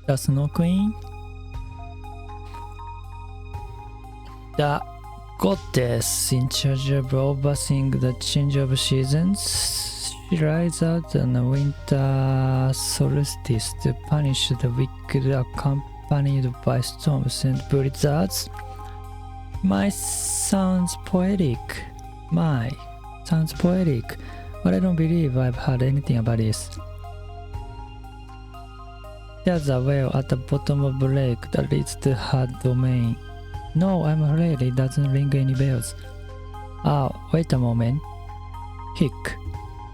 The Snowqueen, the goddess in charge of overseeing the change of seasons, she rides out on the winter solstice to punish the wicked, accompanied by storms and blizzards. Sounds poetic, but I don't believe I've heard anything about this. There's a well at the bottom of the lake that leads to her domain. No, I'm afraid it doesn't ring any bells. Oh, wait a moment. Hick.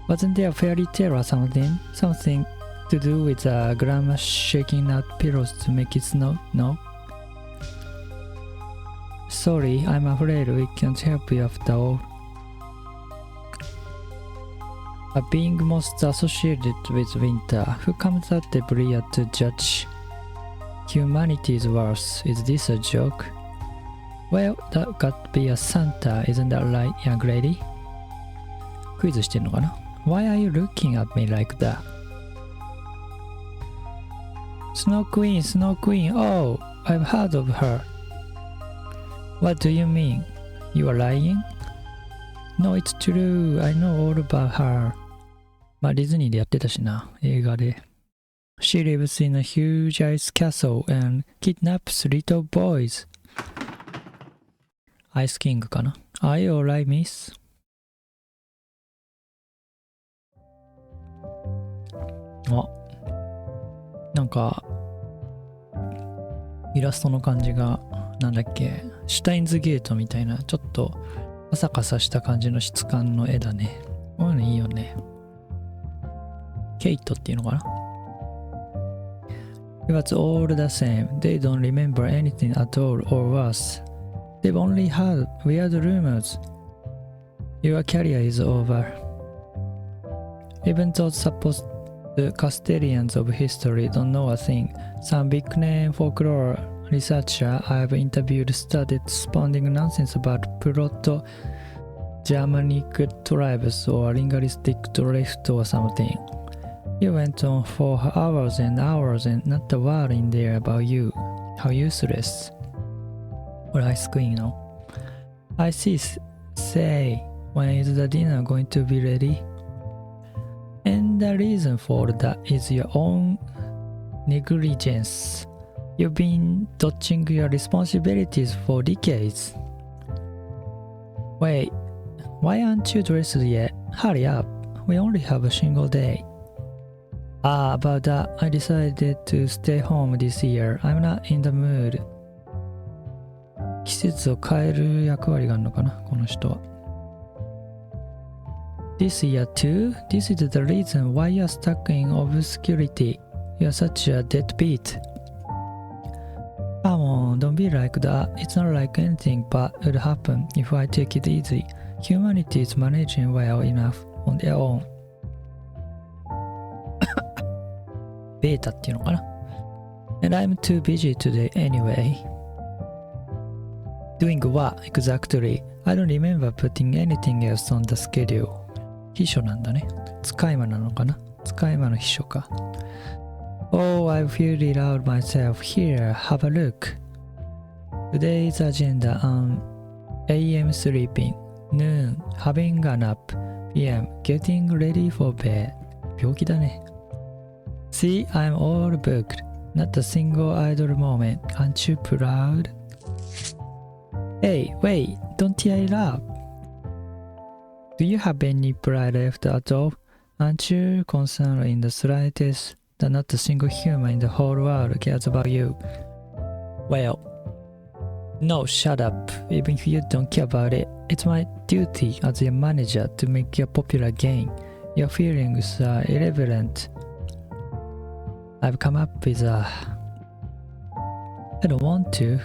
Wasn't there a fairy tale or something? Something to do with grandma shaking out pillows to make it snow? No? Sorry, I'm afraid we can't help you after all. A being most associated with winter, who comes out every year to judge humanity's worth. Is this a joke? Well, that got to be a Santa, isn't that right, young lady? クイズしてんのかな? Why are you looking at me like that? Snowqueen, oh, I've heard of her. What do you mean? You are lying? No, it's true, I know all about her. まあディズニーでやってたしな、映画で。She lives in a huge ice castle and kidnaps little boys. アイスキングかな。Are you alright, miss? あ、なんかイラストの感じがなんだっけ、シュタインズゲートみたいなちょっとカサカサした感じの質感の絵だね。こういうのいいよね。ケイトっていうのかな。It was all the same. They don't remember anything at all or worse. They've only heard weird rumors. Your career is over. Even those supposed custodians of history don't know a thing. Some big-name folklore researcher I've interviewed started spouting nonsense about Proto-Germanic tribes or linguistic drift or something. He went on for hours and hours and not a word in there about you. How useless. これアイスクイーンの I see. Say, when is the dinner going to be ready? And the reason for that is your own negligence. You've been dodging your responsibilities for decades. Wait, why aren't you dressed yet? Hurry up. We only have a single day. Ah, about that, I decided to stay home this year. I'm not in the mood. 季節を変える役割があるのかな、この人は。This year too? This is the reason why you're stuck in obscurity. You're such a deadbeat. Come on, don't be like that. It's not like anything bad would happen if I take it easy. Humanity is managing well enough on their own. ベータっていうのかな。And I'm too busy today anyway. Doing what exactly? I don't remember putting anything else on the schedule. 秘書なんだね。使い魔なのかな。使い魔の秘書か。Oh, I've figured it out myself. Here, have a look. Today's agenda on AM sleeping, noon, having a nap, PM, getting ready for bed. 病気だね。See, I'm all booked. Not a single idle moment. Aren't you proud? Hey, wait, don't tear it up. Do you have any pride left at all? Aren't you concerned in the slightest that not a single human in the whole world cares about you? Well, no, shut up. Even if you don't care about it, it's my duty as your manager to make you a popular game. Your feelings are irrelevant. I've come up with a... I don't want to.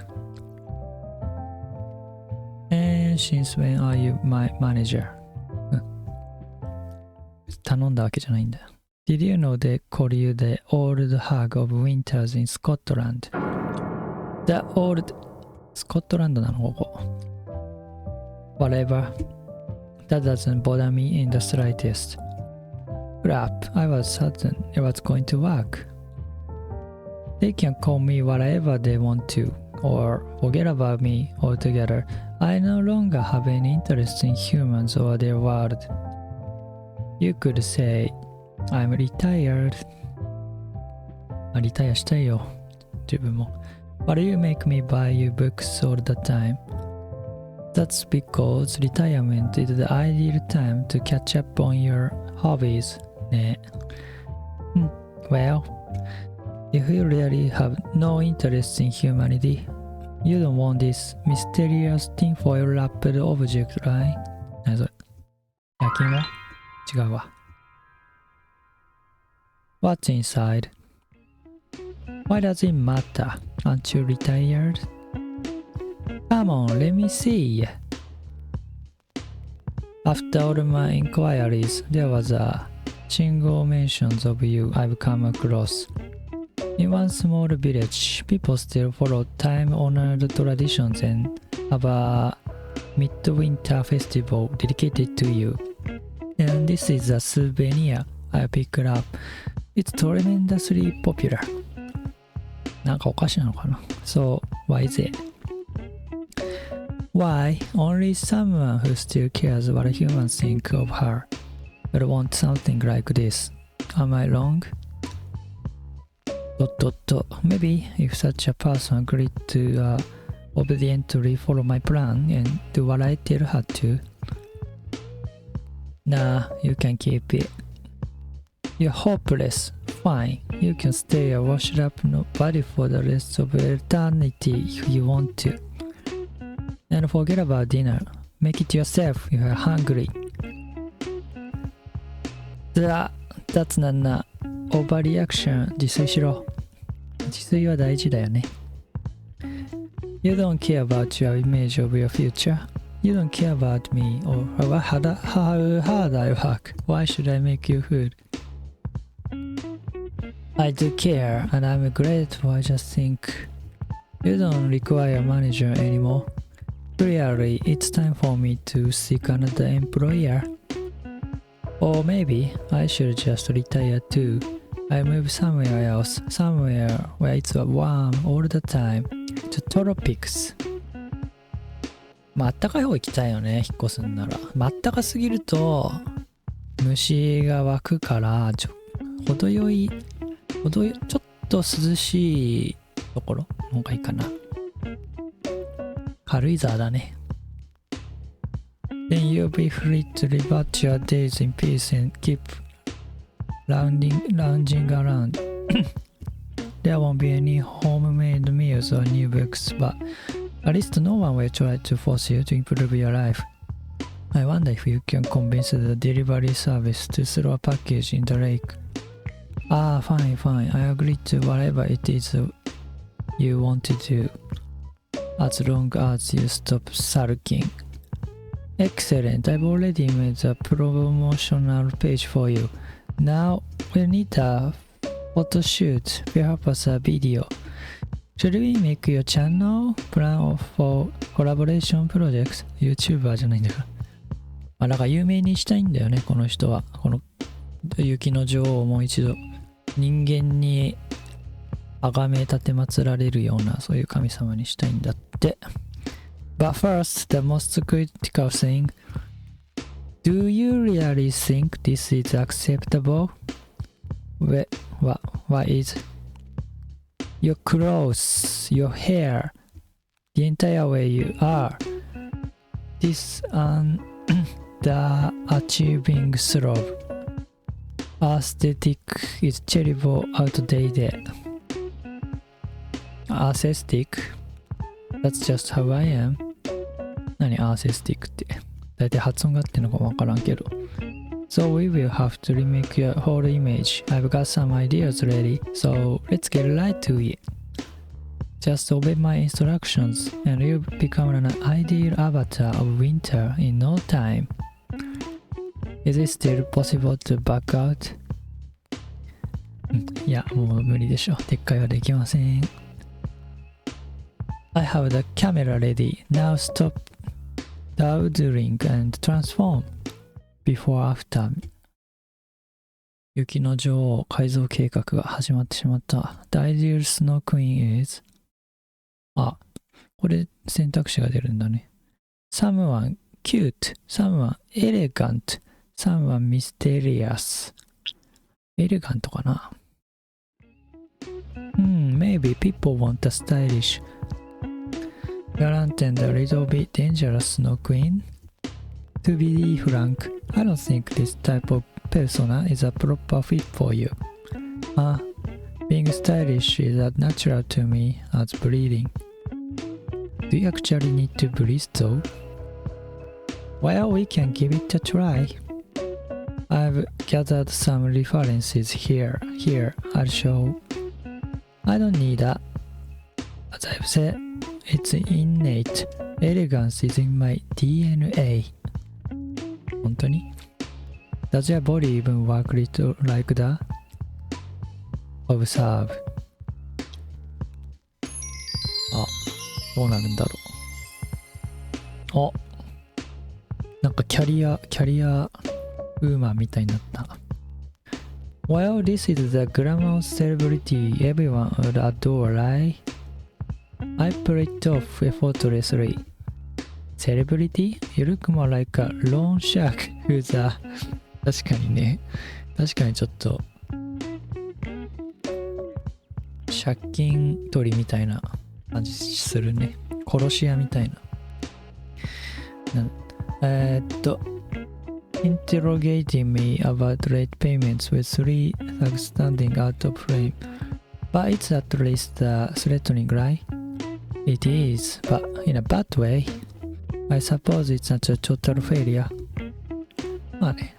And since when are you my manager? 頼んだわけじゃないんだよ。Did you know they call you the old hag of winters in Scotland? The old... スコットランドなのここ。Whatever. That doesn't bother me in the slightest. Crap, I was certain it was going to work. They can call me whatever they want to, or forget about me altogether. I no longer have any interest in humans or their world. You could say, I'm retired. リタイアしたいよ、自分も。But you make me buy you books all the time. That's because retirement is the ideal time to catch up on your hobbies. ね。Well, if you really have no interest in humanity, you don't want this mysterious tinfoil wrapped object, right? 何それ？夜勤は？違うわ。What's inside? Why does it matter? Aren't you retired? Come on, let me see. After all my inquiries, there was a single mention of you I've come across. In one small village, people still follow time-honored traditions and have a midwinter festival dedicated to you. And this is a souvenir I picked up. It's tremendously popular. なんかおかしいのかな? So, why is it? Why? Only someone who still cares what humans think of her would want something like this. Am I wrong? Maybe if such a person agreed to obediently follow my plan and do what I tell her to. Nah, you can keep it. You're hopeless. Fine, you can stay a washed up nobody for the rest of eternity if you want to. And forget about dinner. Make it yourself if you're hungry. That's not overreaction. 自炊しろ。自炊は大事だよね。You don't care about your image of your future. You don't care about me or how hard I work. Why should I make you food? I do care, and I'm grateful. I just think you don't require a manager anymore. Clearly, it's time for me to seek another employer. Or maybe I should just retire too. I move somewhere else, somewhere where it's warm all the time. To tropics. まあ、あったかい方行きたいよね、引っ越すんなら。まあ、あったかすぎると虫が湧くから程よいちょっと涼しいところの方がいいかな。軽井沢だね。Then you'll be free to live out your days in peace and keep lounging around. There won't be any homemade meals or new books, but at least no one will try to force you to improve your life. I wonder if you can convince the delivery service to throw a package in the lake. Ah, fine. I agree to whatever it is you want to do, as long as you stop sulking. Excellent, I've already made a promotional page for you. Now we need a photo shoot, perhaps a video. Should we make your channel plan for collaboration projects? YouTuber じゃないんだから。まあ、だから有名にしたいんだよね、この人は。この雪の女王をもう一度人間に崇め立て祀られるようなそういう神様にしたいんだって。But first, the most critical thing. Do you really think this is acceptable? What is? Your clothes, your hair, the entire way you are. This and the achieving slope. Aesthetic is terrible, outdated. Aesthetic? That's just how I am. 何アーセスティックって。だいたい発音があってんのかわからんけど。So we will have to remake your whole image. I've got some ideas ready, so let's get right to it. Just obey my instructions, and you'll become an ideal avatar of winter in no time. Is it still possible to back out? いや、もう無理でしょ。撤回はできません。I have the camera ready. Now stop dawdling and transform. Before after 雪の女王改造計画が始まってしまった。The ideal Snow Queen is あ、これ選択肢が出るんだね。Someone cute, someone elegant, someone mysterious. エレガントかな。Maybe people want a stylish, gallant and a little bit dangerous Snow Queen. To be frank, I don't think this type of persona is a proper fit for you. Being stylish is as natural to me as breathing. Do you actually need to breathe though? Well, we can give it a try. I've gathered some references here. I'll show. I don't need a. As I've said, it's innate. Elegance is in my DNA. 本当に Does your body even work little like that? Observe. あ、どうなるんだろう。なんかキャリアウーマンみたいになった。Well, this is the glamorous celebrity everyone would adore, right? I pull it off effortlessly. Celebrity? You look more like a loan shark who's a... 確かにね。確かにちょっと借金取りみたいな感じするね。殺し屋みたいな。Interrogating me about late payments with 3 thugs standing out of frame. But it's at least threatening, right? It is, but in a bad way. I suppose it's not a total failure. まあね。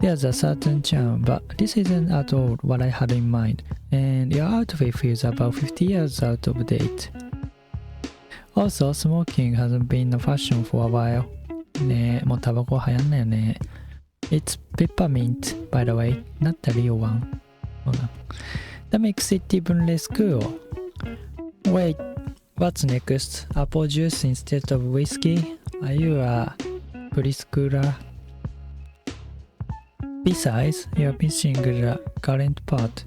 There's a certain charm, but this isn't at all what I had in mind. And your outfit feels about 50 years out of date. Also, smoking hasn't been a fashion for a while. ねえ、もうタバコ流行んないよね。It's peppermint, by the way, not the real one. That makes it even less cool. Wait, what's next? Apple juice instead of whiskey? Are you a preschooler? Besides, you're missing the current part.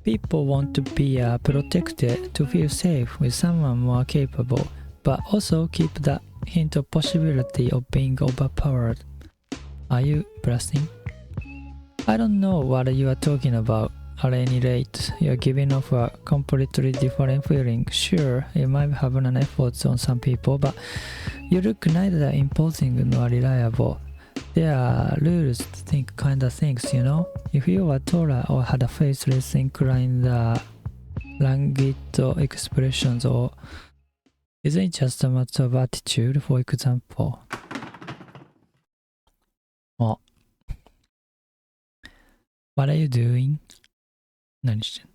People want to be protected to feel safe with someone more capable, but also keep the hint of possibility of being overpowered. Are you blushing? I don't know what you are talking about. At any rate, you're giving off a completely different feeling. Sure, it might have an effect on some people, but you look neither imposing nor reliable. There are rules to think kind of things, you know? If you were taller or had a face less inclined, languid expressions, or isn't it just a matter of attitude, for example? あ、What are you doing? 何してんの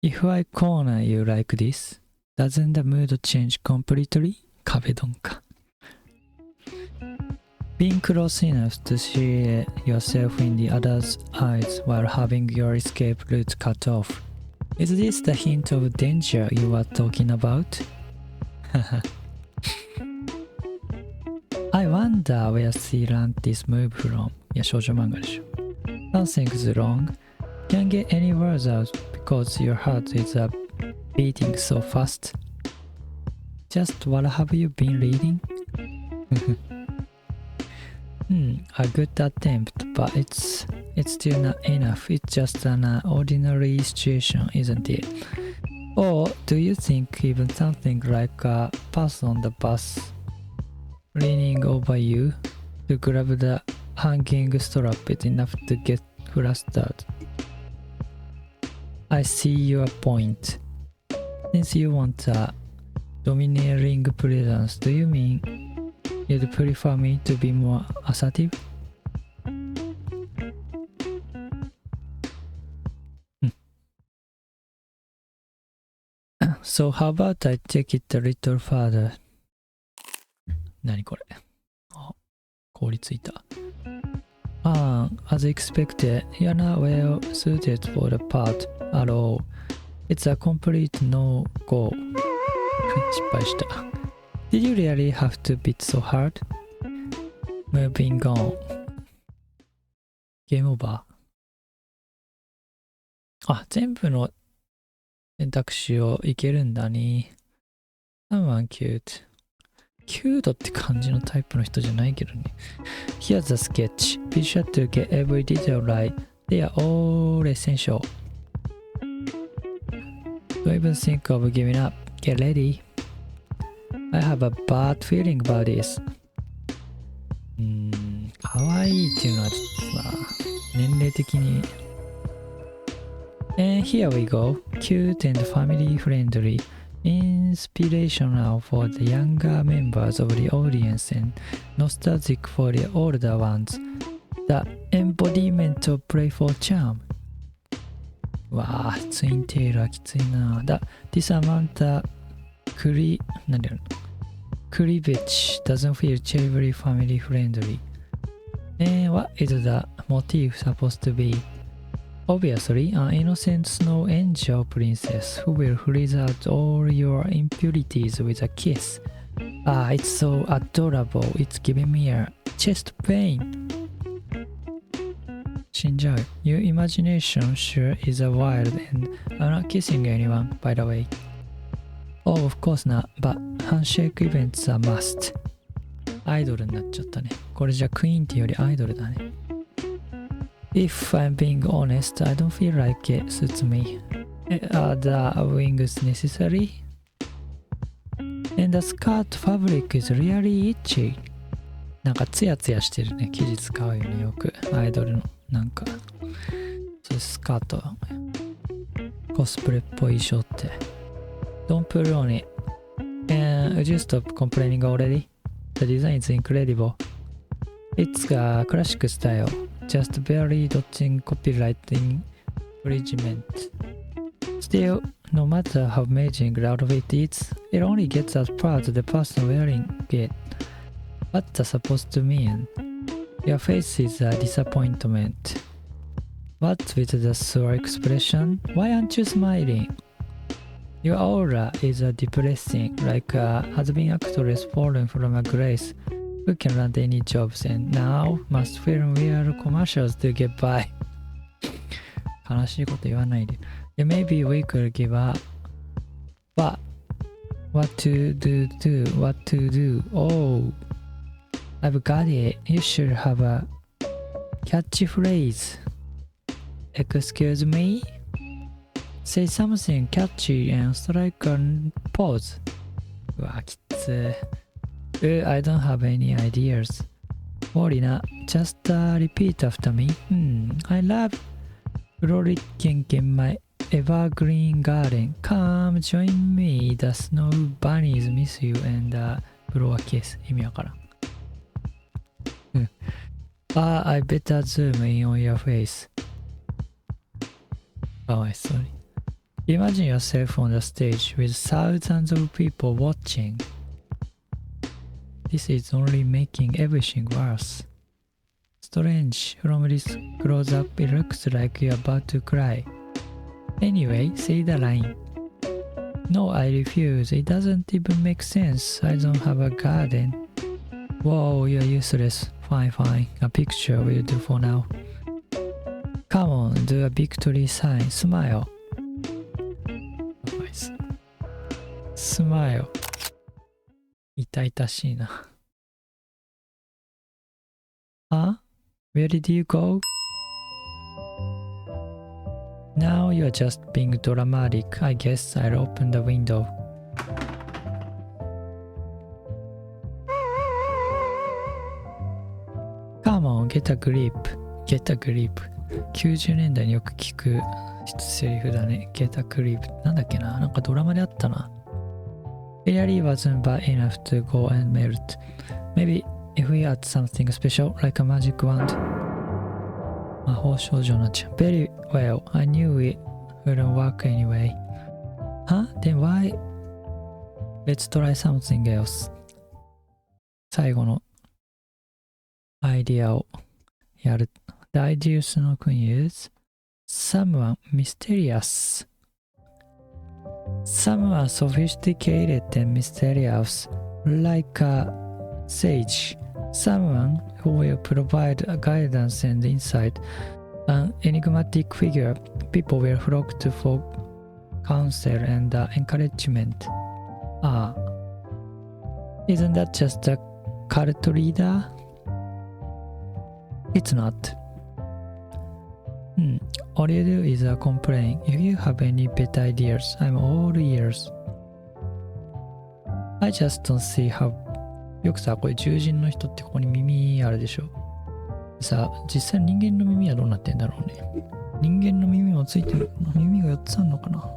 If I corner you like this, doesn't the mood change completely? 壁ドンか。Being close enough to see yourself in the other's eyes while having your escape route cut off. Is this the hint of danger you were talking about? I wonder where she learned this move from. いや、少女漫画でしょ。Something's wrong. Can't get any words out because your heart is beating so fast. Just what have you been reading? A good attempt, but it's still not enough. It's just an ordinary situation, isn't it? Or do you think even something like a person on the bus leaning over you to grab the hanging strap is enough to get flustered? I see your point. Since you want a domineering presence, do you mean you'd prefer me to be more assertive? So how about I take it a little further? 何これあ、凍りついた。As expected, you're not well suited for the part at all. It's a complete no-go. 失敗した。Did you really have to beat so hard? Moving on. ゲームオーバー。あ、全部の選択肢をいけるんだね。Someone cute。キュートって感じのタイプの人じゃないけどね。Here's a sketch. Be sure to get every detail right. They are all essential. Don't even think of giving up. Get ready. I have a bad feeling about this. かわいいっていうのはちょっとさ、年齢的に。And here we go. Cute and family friendly. Inspirational for the younger members of the audience and nostalgic for the older ones. The embodiment of playful charm. わあ、ツインテールはきついな。This Samantha Cleavage doesn't feel terribly family friendly. And what is the motif supposed to be? Obviously, an innocent snow angel princess who will freeze out all your impurities with a kiss. Ah, it's so adorable. It's giving me a chest pain. 死んじゃう。Your imagination sure is a wild and I'm not kissing anyone, by the way. Oh, of course not, but handshake events are must. アイドルになっちゃったね。これじゃクイーンっていうよりアイドルだね。If I'm being honest, I don't feel like it suits me. Are the wings necessary? And the skirt fabric is really itchy. なんかツヤツヤしてるね。生地使うよね、よく。アイドルのなんか。そういうスカート。コスプレっぽい衣装って。Don't put on it. And would you stop complaining already? The design is incredible. It's a classic style. Just barely dodging copyright infringement. Still, no matter how amazing the outfit is, it only gets as proud of the person wearing it. What's that supposed to mean? Your face is a disappointment. What's with the sore expression? Why aren't you smiling? Your aura is depressing, like a has-been actress fallen from a grace who can land any jobs and now must film real commercials to get by. 悲しいこと言わないで。Yeah, maybe we could give up. What to do? What to do? Oh, I've got it. You should have a catchphrase. Excuse me? Say something catchy and strike a pose. うわ、きつい。I don't have any ideas. Worry not. Just repeat after me. I love frolicking in my evergreen garden. Come join me. The snow bunnies miss you and blow a kiss. 意味わからん。I better zoom in on your face. かわいそうに。Imagine yourself on the stage with thousands of people watching. This is only making everything worse. Strange, from this close-up it looks like you're about to cry. Anyway, say the line. No, I refuse. It doesn't even make sense. I don't have a garden. Whoa, you're useless. Fine. A picture will do for now. Come on, do a victory sign. Smile. Smile. 痛々しいな。Huh? Where did you go? Now you're just being dramatic. I guess I'll open the window. Come on, get a grip. Get a grip. 90年代によく聞くセリフだね。Get a grip. なんだっけな、なんかドラマであったな。It really wasn't bad enough to go and melt. Maybe if we add something special, like a magic wand. 魔法少女になっちゃう。Very well, I knew it wouldn't work anyway. Huh? Then why? Let's try something else. 最後のアイディアをやる。The ideal Snowqueen is someone mysterious. Someone sophisticated and mysterious, like a sage, Someone who will provide guidance and insight. An enigmatic figure. People will flock to for counsel and encouragement. Ah. Isn't that just a cult leader? It's not. All you do is complain. If you have any better ideas, I'm all ears. I just don't see how. よくさ、これ獣人の人ってここに耳あるでしょ。さ、実際人間の耳はどうなってんだろうね。人間の耳もついてるのかな。耳が4つあるのかな。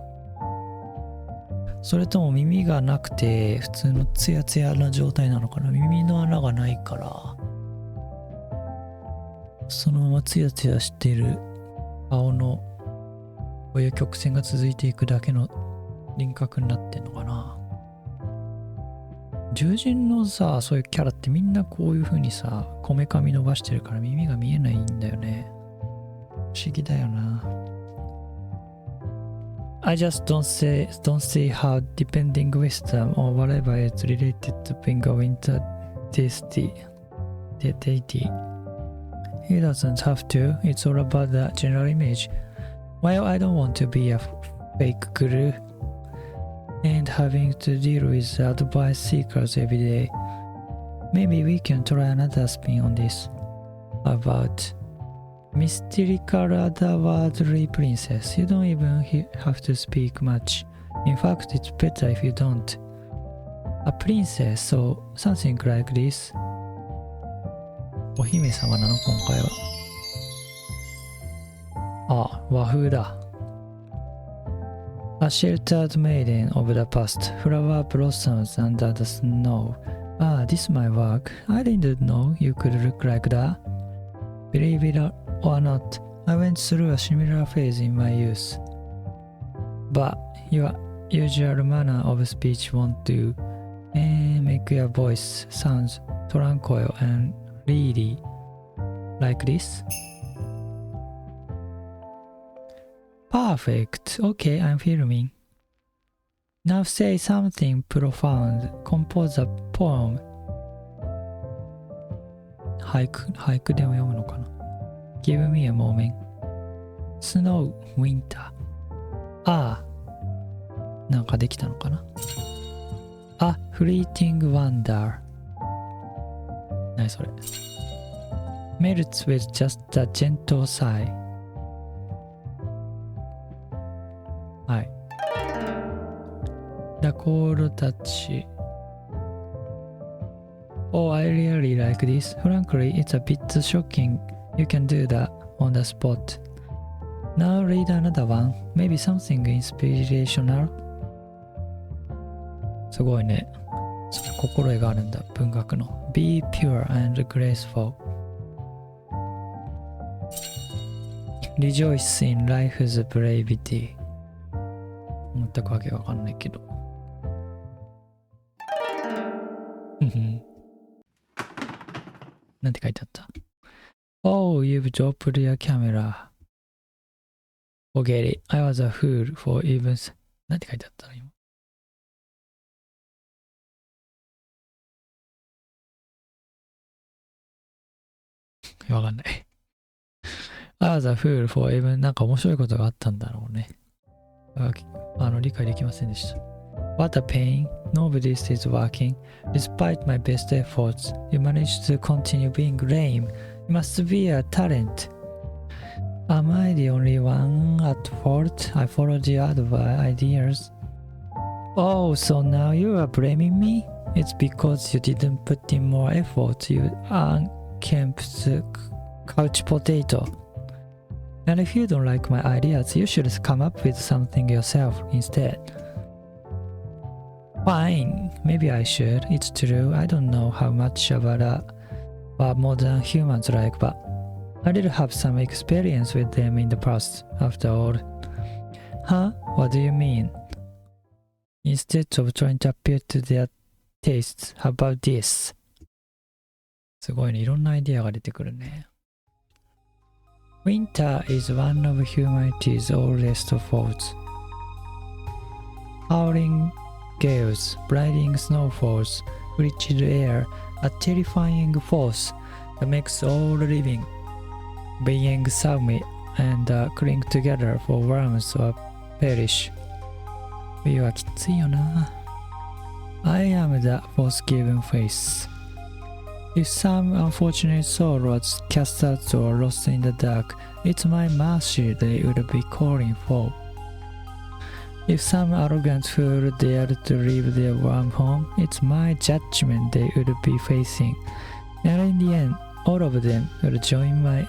それとも耳がなくて普通のツヤツヤな状態なのかな。耳の穴がないからそのままツヤツヤしている顔のこういう曲線が続いていくだけの輪郭になってんのかな。獣人のさ、そういうキャラってみんなこういう風にさ、こめかみ伸ばしてるから耳が見えないんだよね。不思議だよな。I just don't see how depending wisdom or whatever is related to being a winter deity. He doesn't have to. It's all about the general image. While I don't want to be a fake guru and having to deal with advice seekers every day, maybe we can try another spin on this. About mystical otherworldly princess. You don't even have to speak much. In fact, it's better if you don't. A princess, so something like this. お姫様なの今回は。あ、和風だ。A sheltered maiden of the past, flower blossoms under the snow. Ah, this is my work. I didn't know you could look like that. Believe it or not, I went through a similar phase in my youth. But your usual manner of speech won't do, and make your voice sound tranquil and really like this. Perfect. Okay, I'm filming. Now say something profound. Compose a poem. 俳句でも読むのかな。Give me a moment. Snow, winter. ああ、なんかできたのかな。A fleeting wonder. 何それ。Melts with just a gentle sigh. はい。The cold touch. Oh, I really like this. Frankly, it's a bit shocking. You can do that on the spot. Now read another one. Maybe something inspirational. すごいね。心得があるんだ。文学の。Be pure and graceful. Rejoice in life's bravity. 全くわけわかんないけど。なんて書いてあった？ Oh, you've dropped your camera. Forget it. I was a fool for even... なんて書いてあったの今。わかんない。I was a fool for even... なんか面白いことがあったんだろうね。理解できませんでした。What a pain. Nobody is working. Despite my best efforts, you managed to continue being lame. You must be a talent. Am I the only one at fault? I followed your ideas. Oh, so now you are blaming me? It's because you didn't put in more effort, you unkempt couch potato. And if you don't like my ideas, you should come up with something yourself instead. Fine, maybe I should. It's true, I don't know how much about what modern humans like, but I did have some experience with them in the past, after all. Huh? What do you mean? Instead of trying to appeal to their tastes, how about this? すごいね、いろんなアイディアが出てくるね。Winter is one of humanity's oldest faults. Howling gales, blinding snowfalls, frigid air, a terrifying force that makes all living beings submit and cling together for worms or perish. 冬はきついよな。I am the force-given face. If some unfortunate soul was cast out or lost in the dark, it's my mercy they would be calling for. If some arrogant fool dared to leave their warm home, it's my judgment they would be facing. And in the end, all of them will join my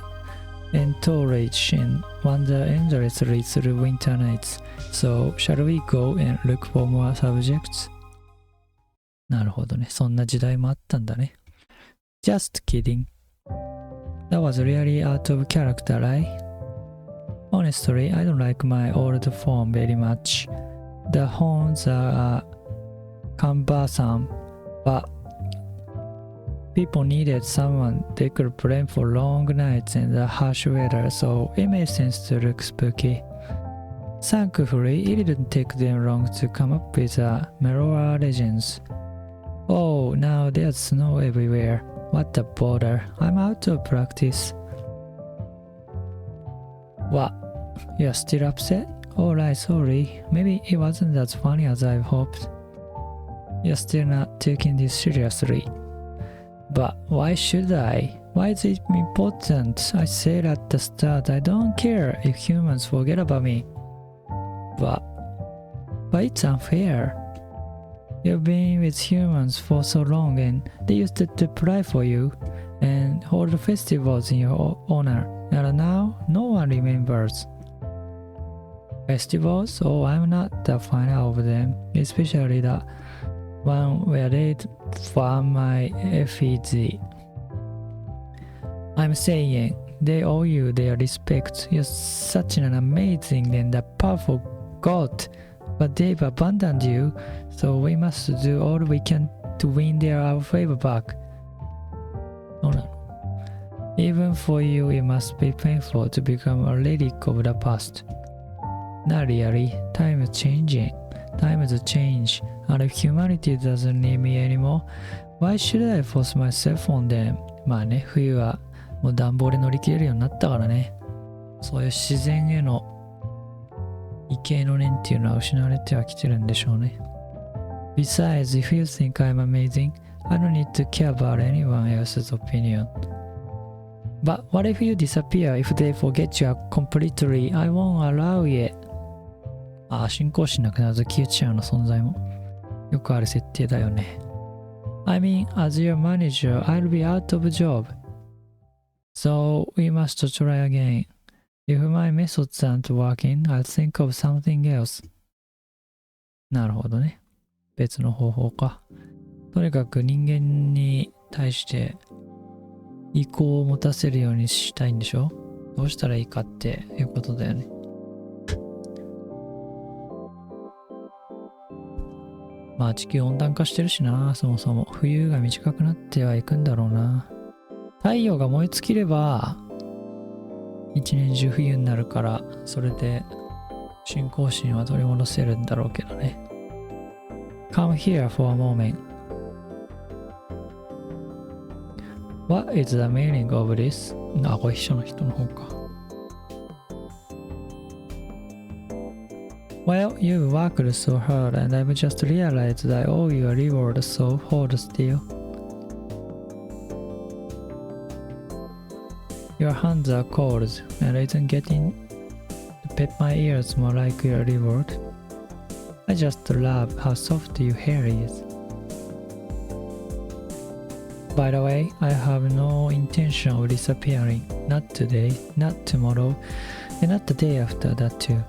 entourage and wander endlessly through winter nights. So, shall we go and look for more subjects? なるほどね。そんな時代もあったんだね。Just kidding. That was really out of character, right? Honestly, I don't like my old form very much. The horns are cumbersome, but people needed someone they could blame for long nights and the harsh weather, so it made sense to look spooky. Thankfully, it didn't take them long to come up with mellower legends. Oh, now there's snow everywhere. What a bother. I'm out of practice. What? You're still upset? Alright, sorry. Maybe it wasn't as funny as I hoped. You're still not taking this seriously. But why should I? Why is it important? I said at the start I don't care if humans forget about me. But it's unfair. You've been with humans for so long and they used to pray for you and hold festivals in your honor. And now, no one remembers. Festivals? Oh, I'm not the fan of them, especially the one where they'd farm my effigy. I'm saying they owe you their respect. You're such an amazing and a powerful god, but they've abandoned you, so we must do all we can to win our favor back. Oh no. Even for you, it must be painful to become a relic of the past. Not really. Time is changing. Times change, and if humanity doesn't need me anymore, why should I force myself on them? まあね、冬はもう暖房で乗り切れるようになったからね。そういう自然への畏敬の念っていうのは失われてはきてるんでしょうね。Besides, if you think I'm amazing, I don't need to care about anyone else's opinion. But what if you disappear? If they forget you completely, I won't allow it. ああ、信仰心なくなると消えちゃうの存在もよくある設定だよね。I mean, as your manager, I'll be out of job. So we must try again. If my methods aren't working, I'll think of something else. なるほどね。別の方法か。とにかく人間に対して意向を持たせるようにしたいんでしょ？どうしたらいいかっていうことだよね。まあ地球温暖化してるしな、そもそも冬が短くなってはいくんだろうな。太陽が燃え尽きれば一年中冬になるから、それで信仰心は取り戻せるんだろうけどね。Come here for a moment. What is the meaning of this? あ、これ秘書の人の方か。Well, you've worked so hard and I've just realized I owe you a reward, so hold still. Your hands are cold and isn't getting to pet my ears more like your reward. I just love how soft your hair is. By the way, I have no intention of disappearing. Not today, not tomorrow, and not the day after that too.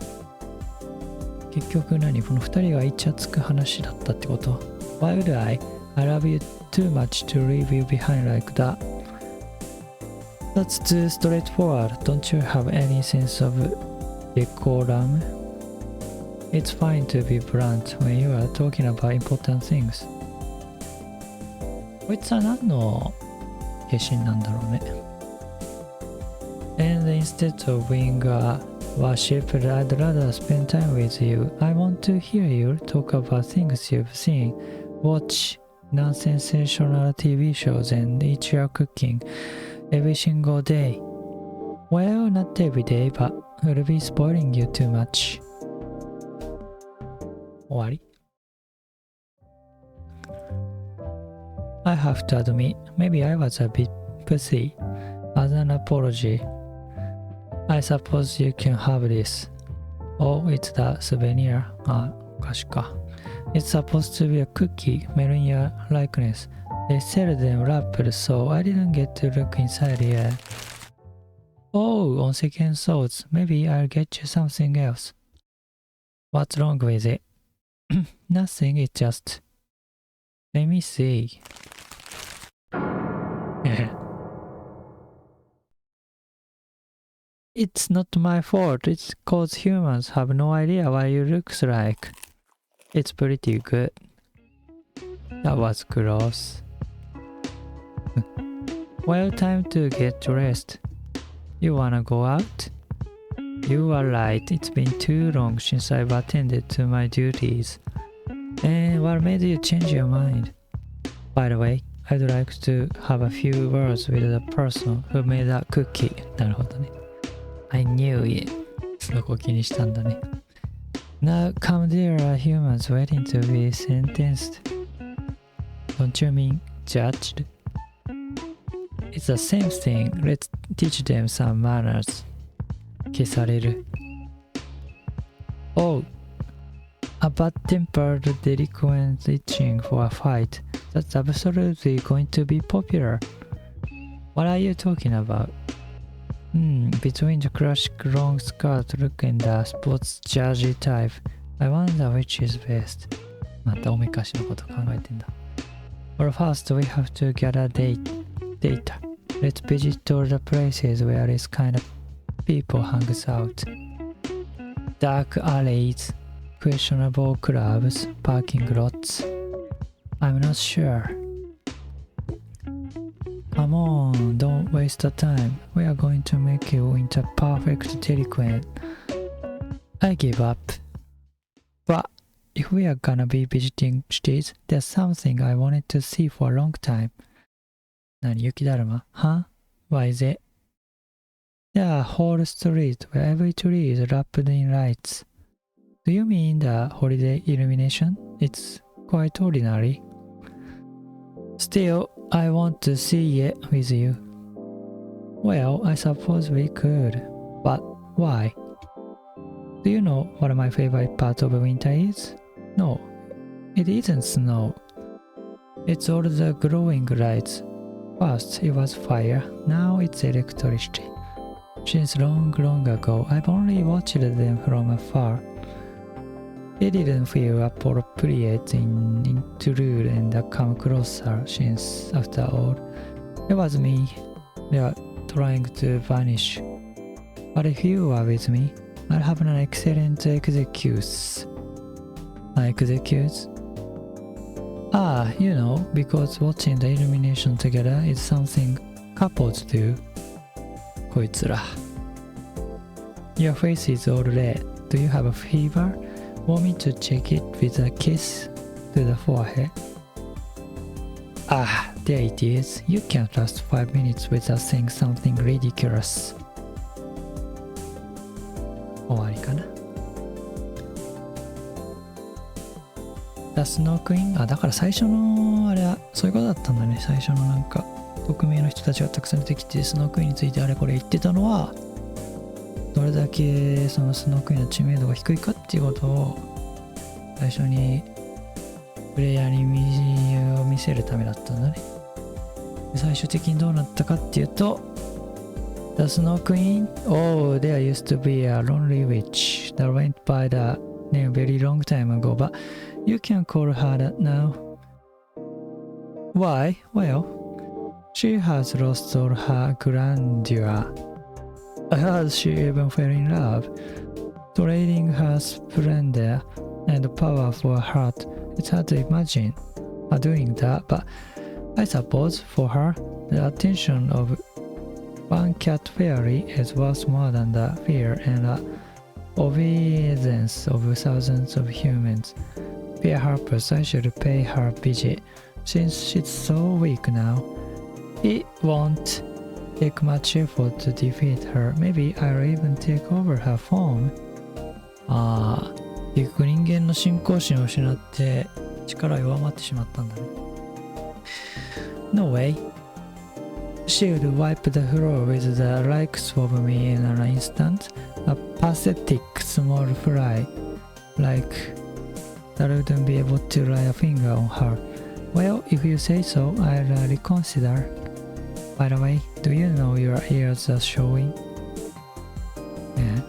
結局何この二人がイチャつく話だったってこと？ Why would I? I love you too much to leave you behind like that. That's too straightforward. Don't you have any sense of decorum? It's fine to be blunt when you are talking about important things. こいつは何の化身なんだろうね。And instead of being a worship, I'd rather spend time with you. I want to hear you talk about things you've seen, watch, non-sensational TV shows and eat your cooking every single day. Well, not every day, but will be spoiling you too much. 終わり I have to admit, maybe I was a bit pussy. As an apology, I suppose you can have this. Oh, it's the souvenir. あ、お菓子か。It's supposed to be a cookie made in your likeness. They sell them wrapped, so I didn't get to look inside yet. Oh, on second thoughts, maybe I'll get you something else. What's wrong with it? Nothing, it's just... Let me see. It's not my fault, it's cause humans have no idea what you looks like. It's pretty good. That was gross. Well, time to get dressed. You wanna go out? You are right, it's been too long since I've attended to my duties. And what made you change your mind? By the way, I'd like to have a few words with the person who made that cookie. なるほどね。I knew it. そこ気にしたんだね。Now come there are humans waiting to be sentenced. Don't you mean judged? It's the same thing. Let's teach them some manners. 消される。Oh, a bad-tempered delinquent itching for a fight. That's absolutely going to be popular. What are you talking about? Between the classic long skirt look and the sports jersey type, I wonder which is best. またおめかしのこと考えてんだ。But first we have to gather data. Let's visit all the places where this kind of people hangs out. Dark alleys, questionable clubs, parking lots. I'm not sure. Come on, don't waste the time. We are going to make you into a perfect delinquent. I give up. But if we are gonna be visiting cities, there's something I wanted to see for a long time. 何、雪だるま? Huh? Why is it? There are whole streets where every tree is wrapped in lights. Do you mean the holiday illumination? It's quite ordinary. Still, I want to see it with you. Well, I suppose we could. But why? Do you know what my favorite part of winter is? No, it isn't snow. It's all the glowing lights. First it was fire, now it's electricity. Since long ago, I've only watched them from afar. It didn't feel appropriate in intrude and come closer since, after all, it was me they are trying to vanish. But if you are with me, I'll have an excellent excuse. Excuse? Ah, you know, because watching the illumination together is something couples do. こいつら. Your face is all red. Do you have a fever? Want me to check it with a kiss to the forehead? Ah, there it is. You can't last 5 minutes without saying something ridiculous. 終わりかな。The Snowqueen? あ、だから最初のあれはそういうことだったんだね。最初のなんか匿名の人たちがたくさん出てきてスノークイーンについてあれこれ言ってたのはどれだけそのスノークイーンの知名度が低いかっていうことを最初にプレイヤーに見せるためだったんだね。で最終的にどうなったかっていうと The Snowqueen? Oh, there used to be a lonely witch that went by the name very long time ago, but you can call her that now. Why? Well, she has lost all her grandeur. I heard she even fell in love, trading her splendor and power for a heart. It's hard to imagine her doing that, but I suppose for her, the attention of one cat fairy is worth more than the fear and obedience of thousands of humans. Fear her, I should pay her visit since she's so weak now. It won't take much effort to defeat her. Maybe I'll even take over her form. ああ、結局人間の信仰心を失って力が弱まってしまったんだね。No way. She would wipe the floor with the likes of me in an instant. A pathetic small fly like that wouldn't be able to lay a finger on her. Well, if you say so, I'll reconsider. By the way, do you know your ears are showing? ね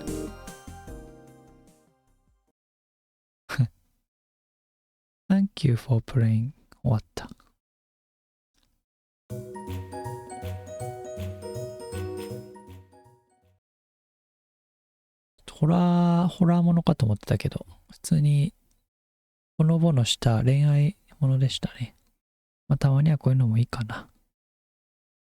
Thank you for playing. 終わった。ホラーものかと思ってたけど、普通にほのぼのした恋愛ものでしたね。まあ、たまにはこういうのもいいかな。